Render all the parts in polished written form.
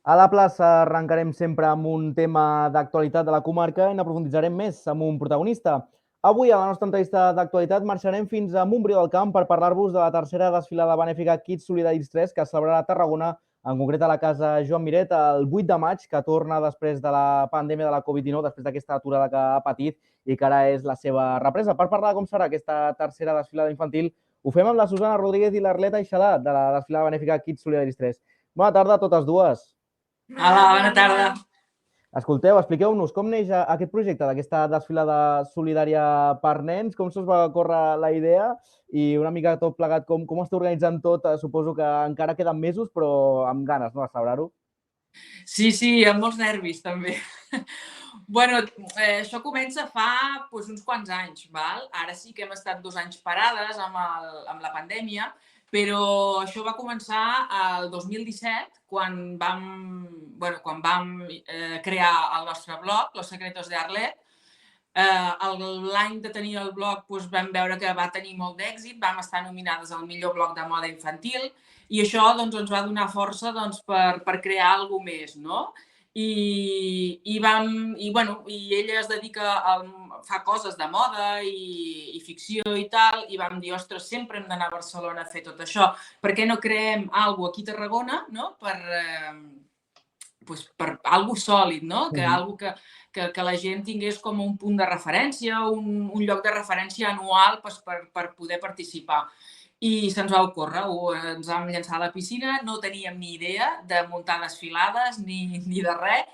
A la plaça arrencarem sempre amb un tema d'actualitat de la comarca i n'aprofunditzarem més amb un protagonista. Avui, a la nostra entrevista d'actualitat, marxarem fins a Montbrió del Camp per parlar-vos de la tercera desfilada benèfica Kids Solidaris 3 que es celebrarà a Tarragona, en concret a la casa Joan Miret, el 8 de maig, que torna després de la pandèmia de la Covid-19, després d'aquesta aturada que ha patit i que ara és la seva represa. Per parlar de com serà aquesta tercera desfilada infantil, ho fem amb la Susana Rodríguez i l'Arlet Aixalà, de la desfilada benèfica Kids Solidaris 3. Bona tarda a totes dues. Hola, bona tarda. Escolteu, expliqueu-nos com neix aquest projecte d'aquesta desfilada solidària per nens, com se'ls va córrer la idea i una mica tot plegat, com esteu organitzant tot. Suposo que encara queden mesos, però amb ganes, no?, de celebrar-ho. Sí, amb molts nervis, també. Bueno, això comença fa uns quants anys, val? Ara sí que hem estat 2 anys parades amb la pandèmia, però això va començar el 2017, quan vam crear el nostre blog, Los Secretos de Arlet. L'any de tenir el blog vam veure que va tenir molt d'èxit, vam estar nominades al millor blog de moda infantil i això ens va donar força per crear alguna més, no? I ella es dedica fa coses de moda i ficció i tal, i vam dir, ostres, sempre hem d'anar a Barcelona a fer tot això. Per què no creem alguna cosa aquí a Tarragona, no? Per algo sòlid, no? Algo que la gent tingués com un punt de referència, un lloc de referència anual per poder participar. I se'ns va ocórrer, ens vam llançar a la piscina, no teníem ni idea de muntar desfilades ni de res,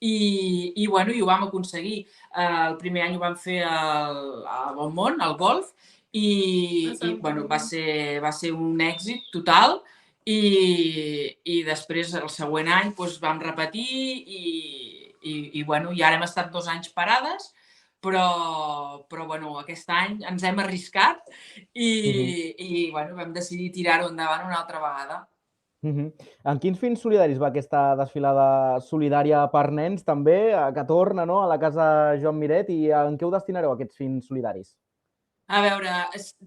i ho vam aconseguir. El primer any ho vam fer a Bonmont, al golf, i va ser un èxit total. I després, el següent any, vam repetir i ara hem estat 2 anys parades, però aquest any ens hem arriscat i vam decidir tirar-ho endavant una altra vegada. En quins fins solidaris va aquesta desfilada solidària per nens, també, que torna, no?, a la casa Joan Miret, i en què ho destinareu, aquests fins solidaris? A veure,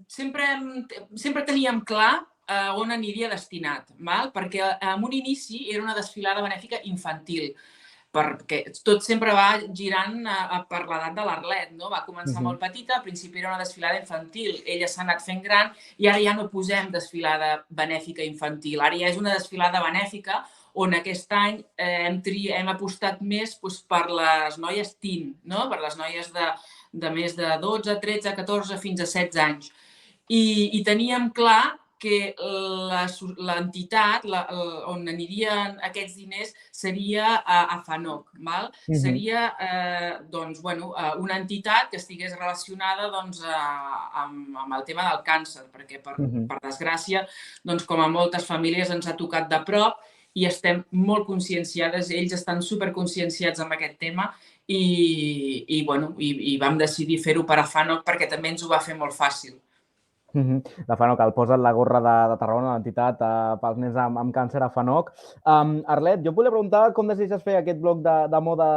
sempre teníem clar on aniria destinat, val? Perquè en un inici era una desfilada benèfica infantil, perquè tot sempre va girant per l'edat de l'Arlet, no? Va començar molt petita, al principi era una desfilada infantil, ella s'ha anat fent gran i ara ja no posem desfilada benèfica infantil, ara ja és una desfilada benèfica on aquest any hem apostat més per les noies teen, no? Per les noies de més de 12, 13, 14, fins a 16 anys. I teníem clar que l'entitat on anirien aquests diners seria a FANOC. Seria una entitat que estigués relacionada amb el tema del càncer, perquè, per desgràcia, com a moltes famílies ens ha tocat de prop i estem molt conscienciades, ells estan superconscienciats amb aquest tema i vam decidir fer-ho per a FANOC perquè també ens ho va fer molt fàcil. La FANOC, el posa't la gorra de Tarragona, l'entitat pels nens amb càncer a FANOC. Arlet, jo et volia preguntar com decideixes fer aquest bloc de moda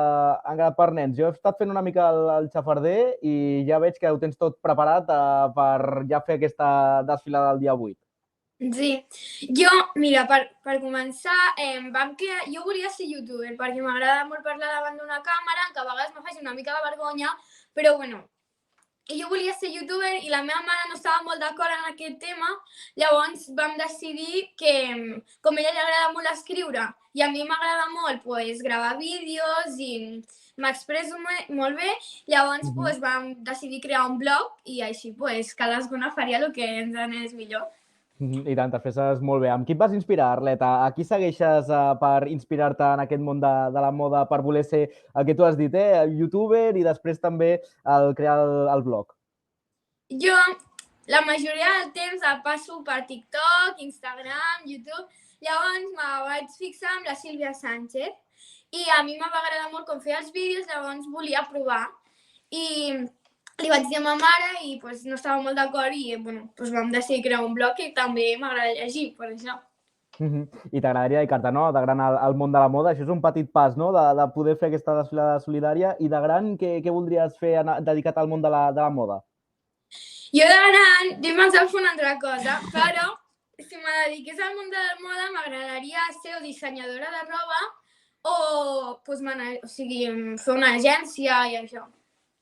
encara per nens. Jo he estat fent una mica el xafarder i ja veig que ho tens tot preparat per ja fer aquesta desfilada del dia 8. Sí, jo, mira, per començar, jo volia ser youtuber perquè m'agrada molt parlar davant d'una càmera, que a vegades me faci una mica de vergonya, però jo volia ser youtuber i la meva mare no estava molt d'acord en aquest tema, llavors vam decidir que, com a ella li agrada molt escriure i a mi m'agrada molt gravar vídeos i m'expresso molt bé, llavors vam decidir crear un blog i així cadascuna faria el que ens anés millor. I tant, t'has fet molt bé. Amb qui et vas inspirar, Arleta? A qui segueixes per inspirar-te en aquest món de la moda, per voler ser el que tu has dit, el youtuber i després també el crear el blog? Jo, la majoria del temps el passo per TikTok, Instagram, YouTube. Llavors me vaig fixar amb la Sílvia Sánchez i a mi m'va agradar molt com feia els vídeos, llavors volia provar. I li vaig dir a ma mare i no estava molt d'acord i vam decidir crear un blog i també m'agrada llegir, per això. I t'agradaria dedicar-te, no?, de gran al món de la moda. Això és un petit pas, no?, de poder fer aquesta desfilada solidària. I de gran, què voldries fer dedicat al món de la moda? Jo de gran, jo pensava fer una altra cosa, però si me dediqués al món de la moda m'agradaria ser dissenyadora de roba o fer una agència i això.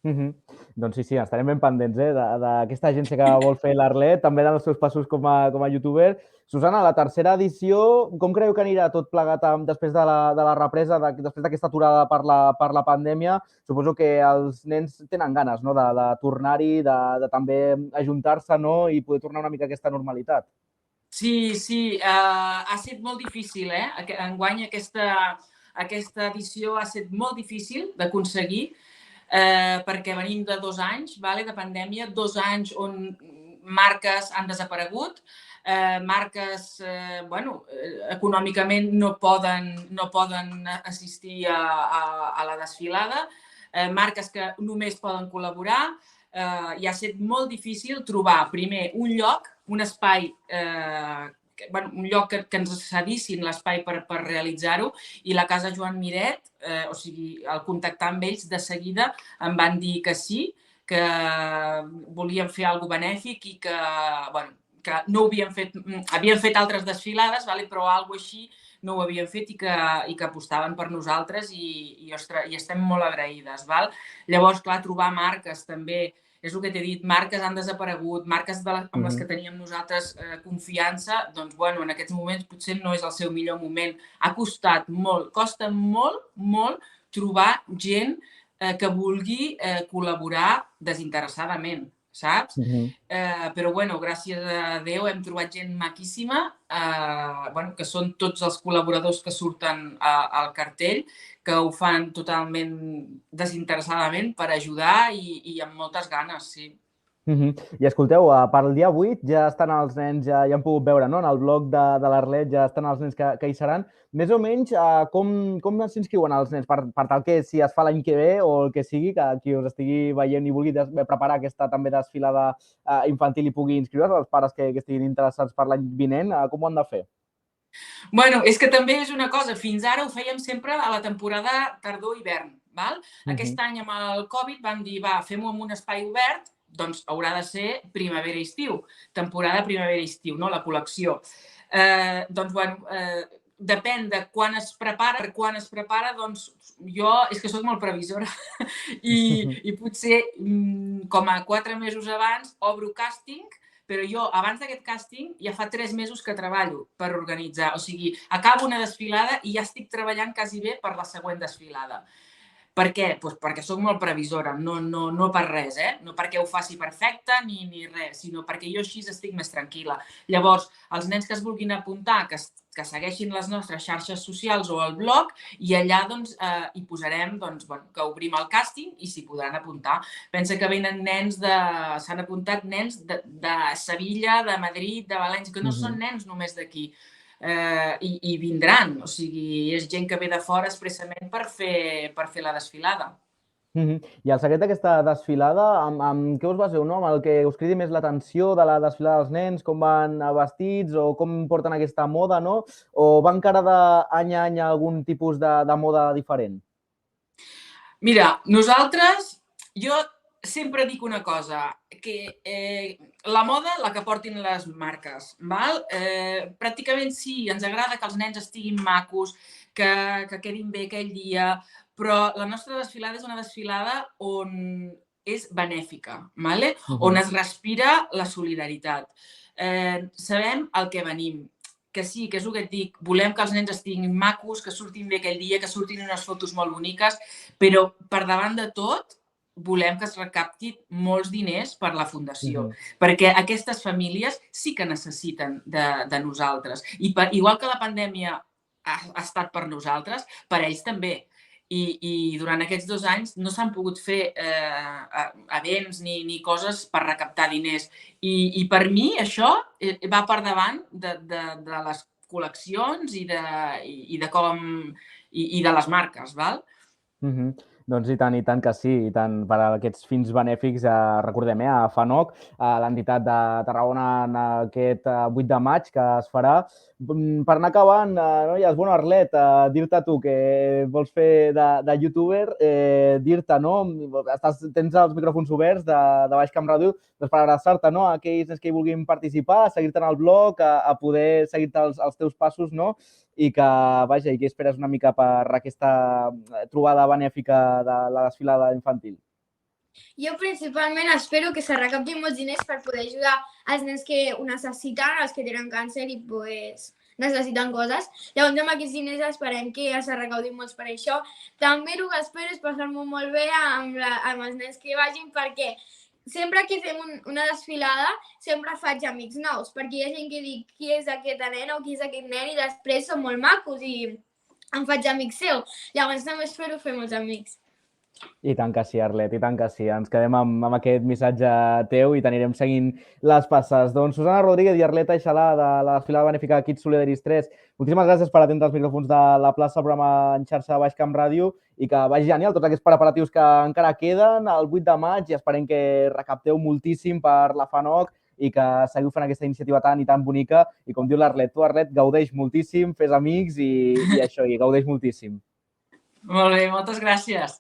Doncs sí, estarem ben pendents d'aquesta agència que vol fer l'Arlet, també dels seus passos com a youtuber. Susana, la tercera edició, com creieu que anirà tot plegat després de la represa, després d'aquesta aturada per la pandèmia? Suposo que els nens tenen ganes, no?, de tornar-hi, de també ajuntar-se, no?, i poder tornar una mica a aquesta normalitat. Sí, ha estat molt difícil, enguany aquesta edició ha estat molt difícil d'aconseguir, perquè venim de 2 anys de pandèmia, 2 anys on marques han desaparegut, marques, econòmicament no poden assistir a la desfilada, marques que només poden col·laborar, i ha estat molt difícil trobar, primer, un lloc, un espai, un lloc que ens cedissin l'espai per realitzar-ho, i la Casa Joan Miret, al contactar amb ells, de seguida em van dir que sí, que volien fer alguna cosa benèfic i que no ho havien fet altres desfilades, però alguna cosa així no ho havien fet i que apostaven per nosaltres i estem molt agraïdes. Llavors, clar, trobar marques també, és el que t'he dit, marques han desaparegut, marques amb les que teníem nosaltres confiança, doncs, en aquests moments potser no és el seu millor moment. Ha costat molt, costa molt trobar gent que vulgui col·laborar desinteressadament, saps? Però, gràcies a Déu hem trobat gent maquíssima, que són tots els col·laboradors que surten al cartell, que ho fan totalment desinteressadament per ajudar i amb moltes ganes, sí. I escolteu, pel dia 8 ja estan els nens, ja han pogut veure, no?, en el blog de l'Arlet ja estan els nens que hi seran. Més o menys, com s'inscriuen els nens? Per tal que si es fa l'any que ve o el que sigui, que qui us estigui veient i vulgui preparar aquesta també desfilada infantil i pugui inscriure's, els pares que estiguin interessats per l'any vinent, com ho han de fer? És que també és una cosa, fins ara ho fèiem sempre a la temporada tardor-hivern. Aquest any amb el Covid vam dir, fem-ho en un espai obert, doncs haurà de ser primavera-estiu, temporada primavera-estiu, no?, la col·lecció. Depèn de quan es prepara, doncs jo és que soc molt previsora i potser com a 4 mesos abans obro càsting, però jo abans d'aquest càsting ja fa 3 mesos que treballo per organitzar. O sigui, acabo una desfilada i ja estic treballant quasi bé per la següent desfilada. Per què? Perquè soc molt previsora, no per res, no perquè ho faci perfecte ni res, sinó perquè jo així estic més tranquil·la. Llavors, els nens que es vulguin apuntar, que segueixin les nostres xarxes socials o el blog, i allà hi posarem que obrim el càsting i s'hi podran apuntar. Pensa que venen s'han apuntat nens de Sevilla, de Madrid, de València, que no són nens només d'aquí. I vindran, o sigui, és gent que ve de fora expressament per fer la desfilada. I el secret d'aquesta desfilada, amb què us baseu, no? Amb el que us cridi més l'atenció de la desfilada dels nens, com van vestits o com porten aquesta moda, no? O va encara d'any a any algun tipus de moda diferent? Mira, jo sempre dic una cosa, que la moda, la que portin les marques, pràcticament sí, ens agrada que els nens estiguin macos, que quedin bé aquell dia, però la nostra desfilada és una desfilada on és benèfica, on es respira la solidaritat. Sabem el que venim, que sí, que és el que et dic, volem que els nens estiguin macos, que surtin bé aquell dia, que surtin unes fotos molt boniques, però per davant de tot volem que es recaptin molts diners per la fundació, perquè aquestes famílies sí que necessiten de nosaltres. I igual que la pandèmia ha estat per nosaltres, per ells també. I durant aquests 2 anys no s'han pogut fer events ni coses per recaptar diners. I per mi això va per davant de les col·leccions i de les marques, val? Doncs i tant que sí, i tant per aquests fins benèfics, recordem, a FANOC, l'entitat de Tarragona en aquest 8 de maig que es farà. Per anar acabant, noies, bueno, Arlet, dir-te tu que vols fer de youtuber, dir-te, no? Tens els micròfons oberts de Baix Camp Ràdio, doncs per adreçar-te, no? A aquells que hi vulguin participar, a seguir-te en el blog, a poder seguir-te els teus passos, no? I que, vaja, i què esperes una mica per aquesta trobada benèfica de la desfilada infantil? Jo principalment espero que se recaptin molts diners per poder ajudar als nens que ho necessiten, els que tenen càncer i necessiten coses. Llavors amb aquests diners esperem que se recaudin molts per això. També el que espero és passar-m'ho molt bé amb els nens que vagin, perquè sempre que fem una desfilada sempre faig amics nous, perquè hi ha gent que dic qui és aquesta nena o qui és aquest nen i després són molt macos i em faig amics seus. Llavors també espero fer molts amics. I tant que sí, Arlet, i tant que sí. Ens quedem amb aquest missatge teu i t'anirem seguint les passes. Doncs Susana Rodríguez i Arlet Aixalà de la desfilada benèfica Kids Solidaris 3. Moltíssimes gràcies per atendre els micròfons de la plaça, programa en xarxa de Baix Camp Ràdio, i que vagi genial tots aquests preparatius que encara queden el 8 de maig i esperem que recapteu moltíssim per la FANOC i que seguiu fent aquesta iniciativa tan i tan bonica. I com diu l'Arlet, tu, Arlet, gaudeix moltíssim, fes amics i això, i gaudeix moltíssim. Molt bé, moltes gràcies.